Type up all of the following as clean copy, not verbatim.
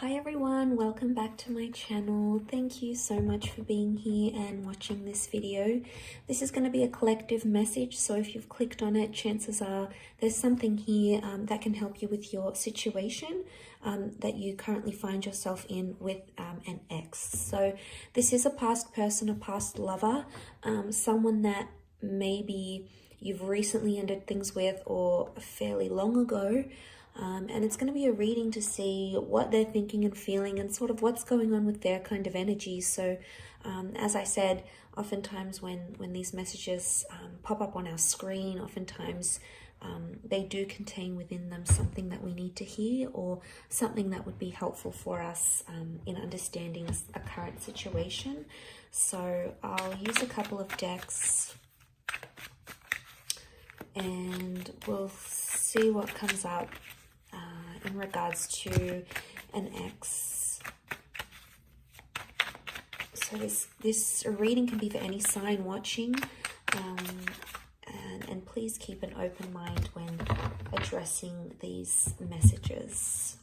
Hi everyone, welcome back to my channel. Thank you so much for being here and watching this video. This is going to be a collective message, so if you've clicked on it, chances are there's something here that can help you with your situation that you currently find yourself in with an ex. So this is a past person, a past lover, someone that maybe you've recently ended things with or fairly long ago. And it's going to be a reading to see what they're thinking and feeling and sort of what's going on with their kind of energy. So as I said, oftentimes when these messages pop up on our screen, oftentimes they do contain within them something that we need to hear or something that would be helpful for us in understanding a current situation. So I'll use a couple of decks and we'll see what comes up in regards to an ex. So this reading can be for any sign watching, and please keep an open mind when addressing these messages.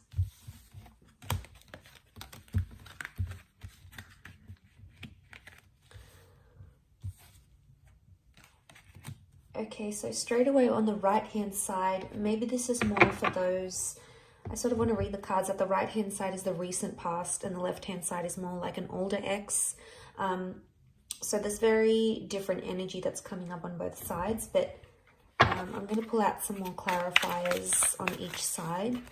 Okay, so straight away on the right hand side, maybe this is more for those, I sort of want to read the cards that the right hand side is the recent past and the left hand side is more like an older ex. So there's very different energy that's coming up on both sides, but I'm going to pull out some more clarifiers on each side.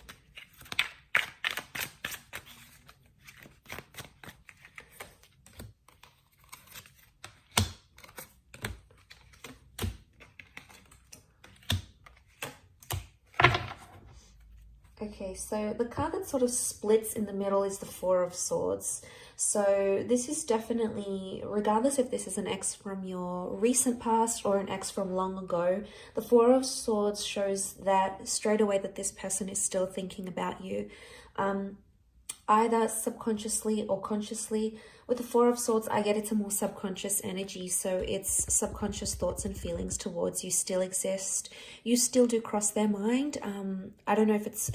Okay, so the card that sort of splits in the middle is the Four of Swords. So this is definitely, regardless if this is an ex from your recent past or an ex from long ago, the Four of Swords shows that straight away that this person is still thinking about you. Either subconsciously or consciously. With the Four of Swords, I get it's a more subconscious energy, so it's subconscious thoughts and feelings towards you still exist. You still do cross their mind. I don't know if it's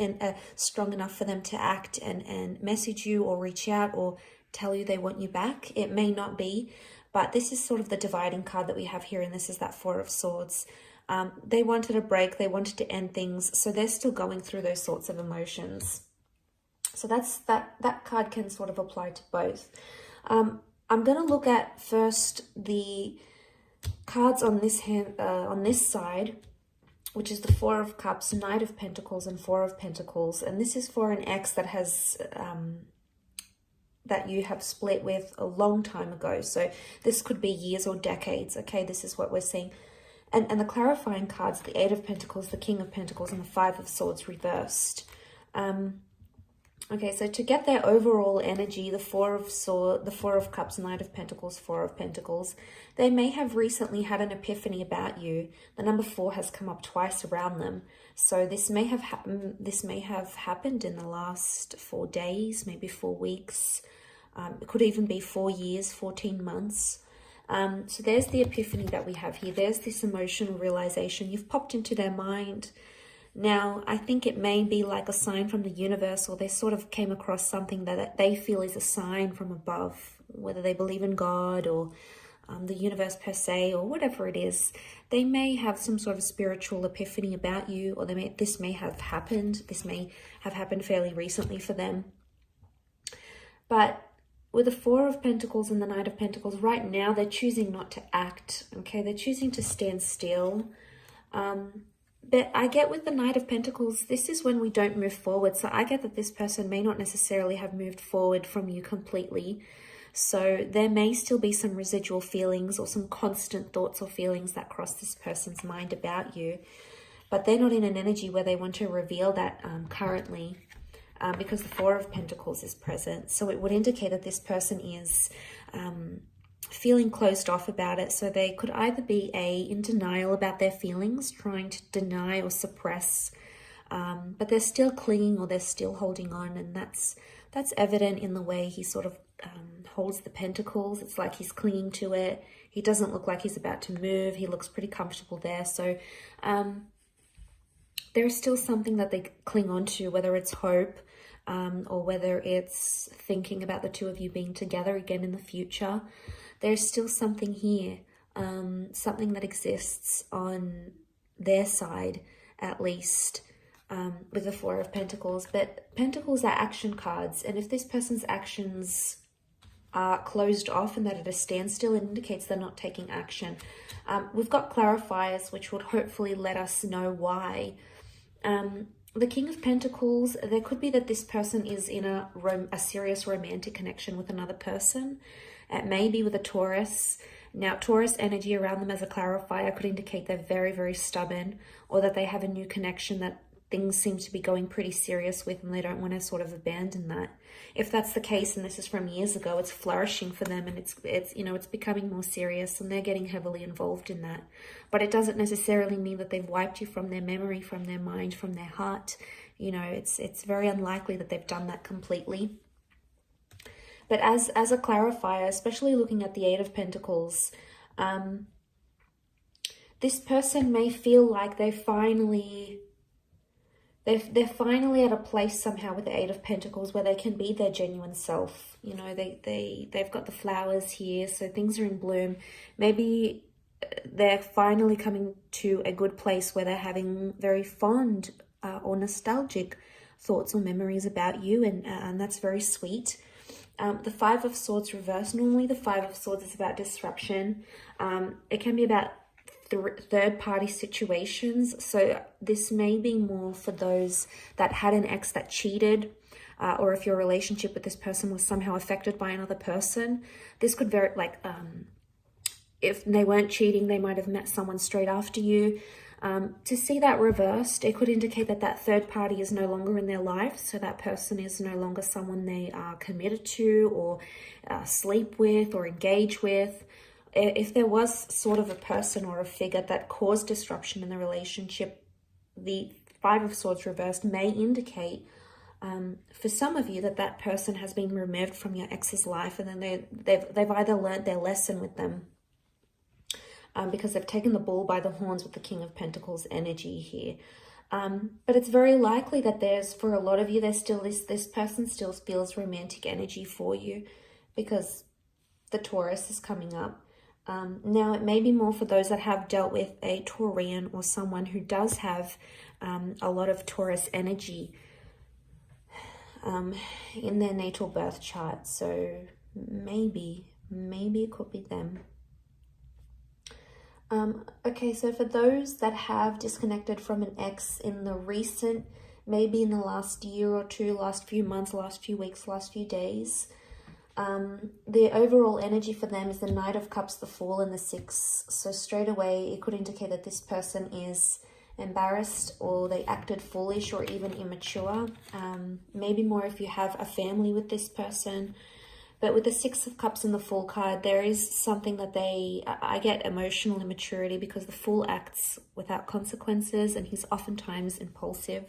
strong enough for them to act and message you or reach out or tell you they want you back. It may not be, but this is sort of the dividing card that we have here, and this is that Four of Swords. They wanted a break, they wanted to end things, so they're still going through those sorts of emotions. So that card can sort of apply to both. I'm going to look at first the cards on this hand, on this side, which is the Four of Cups, Knight of Pentacles, and Four of Pentacles. And this is for an ex that has that you have split with a long time ago. So this could be years or decades. Okay, this is what we're seeing. And the clarifying cards, the Eight of Pentacles, the King of Pentacles, and the Five of Swords reversed. Okay, so to get their overall energy, the Four of Cups, Knight of Pentacles, Four of Pentacles, they may have recently had an epiphany about you. The number 4 has come up twice around them. So this may have happened in the last 4 days, maybe 4 weeks. It could even be 4 years, 14 months. So there's the epiphany that we have here. There's this emotional realization. You've popped into their mind. Now, I think it may be like a sign from the universe, or they sort of came across something that they feel is a sign from above, whether they believe in God or the universe per se, or whatever it is. They may have some sort of spiritual epiphany about you, or this may have happened. This may have happened fairly recently for them. But with the Four of Pentacles and the Knight of Pentacles, right now they're choosing not to act. Okay, they're choosing to stand still. But I get with the Knight of Pentacles, this is when we don't move forward. So I get that this person may not necessarily have moved forward from you completely. So there may still be some residual feelings or some constant thoughts or feelings that cross this person's mind about you. But they're not in an energy where they want to reveal that currently because the Four of Pentacles is present. So it would indicate that this person is feeling closed off about it. So they could either be in denial about their feelings, trying to deny or suppress, but they're still clinging or they're still holding on, and that's evident in the way he sort of holds the pentacles. It's like he's clinging to it. He doesn't look like he's about to move. He looks pretty comfortable there. So there's still something that they cling on to, whether it's hope, or whether it's thinking about the two of you being together again in the future. There's still something here, something that exists on their side, at least, with the Four of Pentacles. But Pentacles are action cards, and if this person's actions are closed off and that at a standstill, it indicates they're not taking action. We've got clarifiers, which would hopefully let us know why. The King of Pentacles, there could be that this person is in a serious romantic connection with another person. It may be with a Taurus. Now, Taurus energy around them as a clarifier could indicate they're very, very stubborn, or that they have a new connection that things seem to be going pretty serious with, and they don't want to sort of abandon that. If that's the case, and this is from years ago, it's flourishing for them, and it's you know, it's becoming more serious, and they're getting heavily involved in that. But it doesn't necessarily mean that they've wiped you from their memory, from their mind, from their heart. You know, it's very unlikely that they've done that completely. But as a clarifier, especially looking at the Eight of Pentacles, this person may feel like they're finally at a place somehow with the Eight of Pentacles where they can be their genuine self. You know, they've got the flowers here, so things are in bloom. Maybe they're finally coming to a good place where they're having very fond or nostalgic thoughts or memories about you, and that's very sweet. The Five of Swords reversed. Normally the Five of Swords is about disruption. It can be about third-party situations. So this may be more for those that had an ex that cheated, or if your relationship with this person was somehow affected by another person. This could very, like, if they weren't cheating, they might have met someone straight after you. To see that reversed, it could indicate that that third party is no longer in their life. So that person is no longer someone they are committed to, or sleep with, or engage with. If there was sort of a person or a figure that caused disruption in the relationship, the Five of Swords reversed may indicate for some of you that that person has been removed from your ex's life, and then they've either learned their lesson with them, because they've taken the bull by the horns with the King of Pentacles energy here. But it's very likely that for a lot of you, there's still this person still feels romantic energy for you, because the Taurus is coming up. Now, it may be more for those that have dealt with a Taurian or someone who does have a lot of Taurus energy in their natal birth chart. So maybe it could be them. Okay, so for those that have disconnected from an ex in the recent, maybe in the last year or two, last few months, last few weeks, last few days, the overall energy for them is the Knight of Cups, the Fool, and the Six. So straight away, it could indicate that this person is embarrassed, or they acted foolish, or even immature. Maybe more if you have a family with this person. But with the Six of Cups and the Fool card, there is something that I get emotional immaturity, because the Fool acts without consequences, and he's oftentimes impulsive.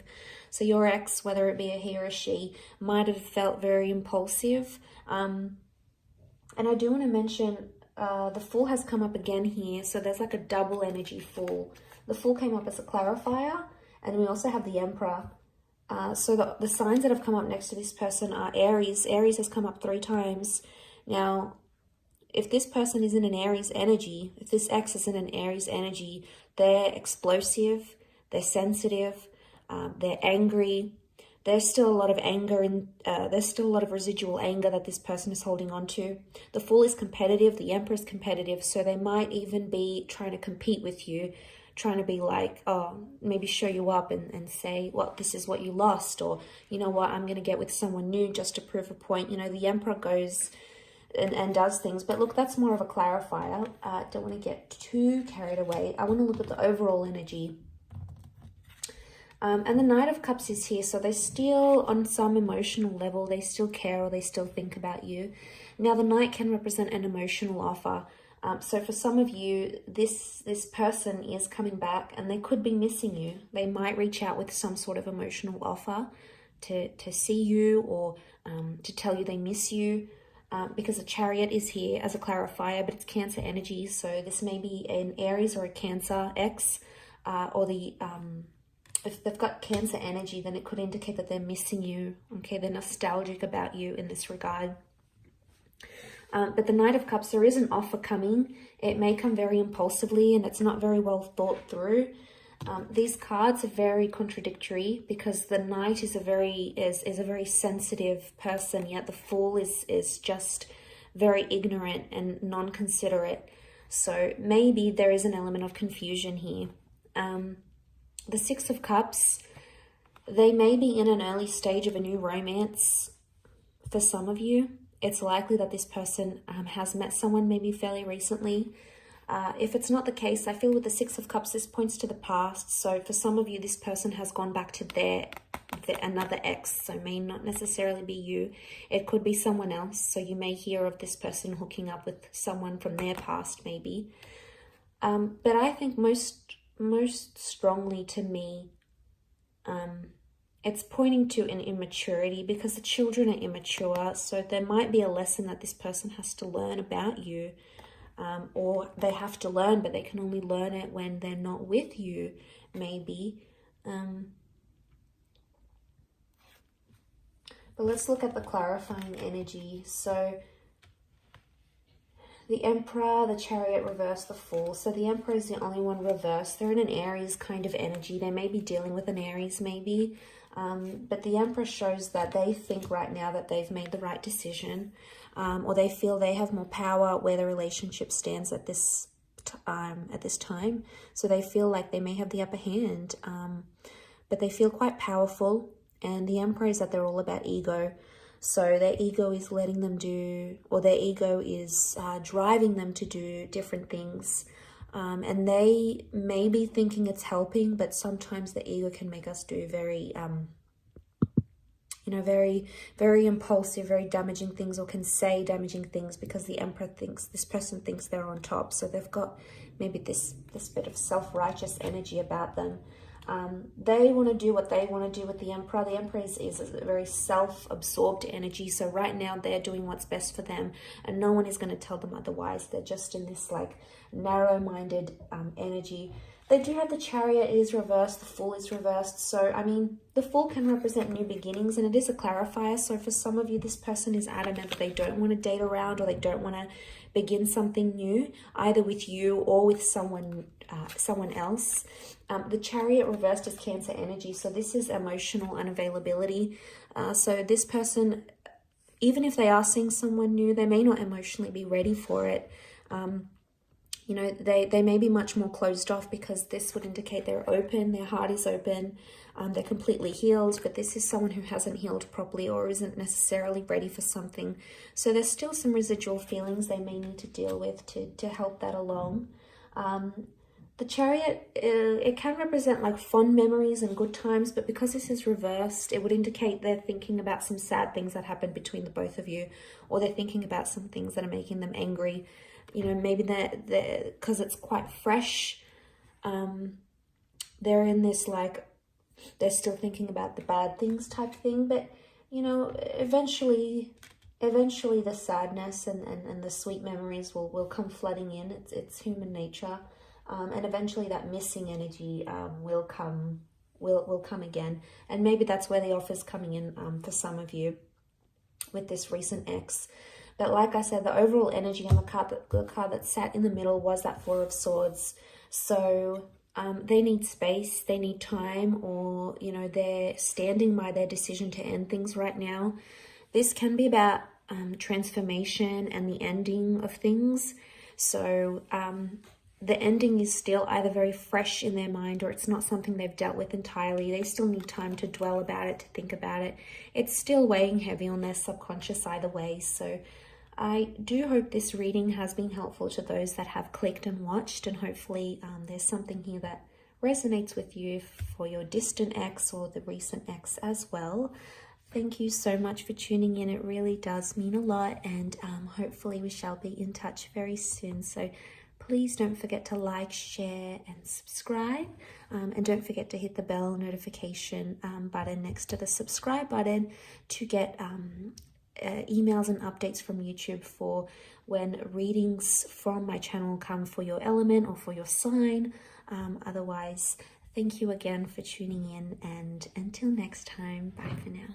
So your ex, whether it be a he or a she, might have felt very impulsive. And I do want to mention, the Fool has come up again here. So there's like a double energy Fool. The Fool came up as a clarifier, and we also have the Emperor. So the signs that have come up next to this person are Aries. Aries has come up 3 times. Now, if this person is in an Aries energy, if this ex is in an Aries energy, they're explosive, they're sensitive, they're angry. There's still a lot of anger, and there's still a lot of residual anger that this person is holding on to. The Fool is competitive, the Emperor is competitive, so they might even be trying to compete with you, trying to be like, oh, maybe show you up and say, well, this is what you lost, or, you know what, I'm going to get with someone new just to prove a point. You know, the Emperor goes and does things. But look, that's more of a clarifier. Don't want to get too carried away. I want to look at the overall energy. And the Knight of Cups is here, so they still, on some emotional level, they still care, or they still think about you. Now, the Knight can represent an emotional offer. So for some of you, this person is coming back, and they could be missing you. They might reach out with some sort of emotional offer to see you, or to tell you they miss you, because the Chariot is here as a clarifier, but it's Cancer energy. So this may be an Aries or a Cancer ex, or the if they've got Cancer energy, then it could indicate that they're missing you. Okay, they're nostalgic about you in this regard. But the Knight of Cups, there is an offer coming. It may come very impulsively and it's not very well thought through. These cards are very contradictory because the Knight is a very sensitive person, yet the Fool is just very ignorant and non-considerate. So maybe there is an element of confusion here. The Six of Cups, they may be in an early stage of a new romance for some of you. It's likely that this person has met someone maybe fairly recently. If it's not the case, I feel with the Six of Cups, this points to the past. So for some of you, this person has gone back to another ex, so may not necessarily be you. It could be someone else. So you may hear of this person hooking up with someone from their past, maybe. But I think most strongly to me, it's pointing to an immaturity because the children are immature. So there might be a lesson that this person has to learn about you, or they have to learn, but they can only learn it when they're not with you, maybe. But let's look at the clarifying energy. So the Emperor, the Chariot reverse, the Fool. So the Emperor is the only one reversed. They're in an Aries kind of energy. They may be dealing with an Aries maybe. But the Emperor shows that they think right now that they've made the right decision, or they feel they have more power where the relationship stands at this time. So they feel like they may have the upper hand, but they feel quite powerful. And the Emperor is that they're all about ego. So their ego is letting them do, or their ego is driving them to do different things. And they may be thinking it's helping, but sometimes the ego can make us do very, very, very impulsive, very damaging things, or can say damaging things because the Emperor thinks, this person thinks they're on top. So they've got maybe this bit of self-righteous energy about them. They want to do what they want to do with the Emperor. The Emperor is a very self-absorbed energy. So right now they're doing what's best for them and no one is going to tell them otherwise. They're just in this like narrow-minded energy. They do have the Chariot is reversed. The Fool is reversed. So, I mean, the Fool can represent new beginnings and it is a clarifier. So for some of you, this person is adamant that they don't want to date around or they don't want to begin something new, either with you or with someone else. The Chariot reversed is Cancer energy. So this is emotional unavailability. So this person, even if they are seeing someone new, they may not emotionally be ready for it. They may be much more closed off because this would indicate they're open, their heart is open, they're completely healed, but this is someone who hasn't healed properly or isn't necessarily ready for something. So there's still some residual feelings they may need to deal with to help that along. The Chariot, it can represent like fond memories and good times, but because this is reversed, it would indicate they're thinking about some sad things that happened between the both of you, or they're thinking about some things that are making them angry. Maybe they're because it's quite fresh. They're in this like, they're still thinking about the bad things type thing, but eventually the sadness and the sweet memories will come flooding in. It's human nature. And eventually that missing energy will come again. And maybe that's where the offer's coming in for some of you with this recent ex. But like I said, the overall energy on the card that sat in the middle was that Four of Swords. So they need space, they need time, or, they're standing by their decision to end things right now. This can be about transformation and the ending of things. So the ending is still either very fresh in their mind or it's not something they've dealt with entirely. They still need time to dwell about it, to think about it. It's still weighing heavy on their subconscious either way. So I do hope this reading has been helpful to those that have clicked and watched, and hopefully there's something here that resonates with you for your distant ex or the recent ex as well. Thank you so much for tuning in. It really does mean a lot, and hopefully we shall be in touch very soon. So please don't forget to like, share, and subscribe. And don't forget to hit the bell notification button next to the subscribe button to get emails and updates from YouTube for when readings from my channel come for your element or for your sign. Otherwise, Thank you again for tuning in, and until next time, bye for now.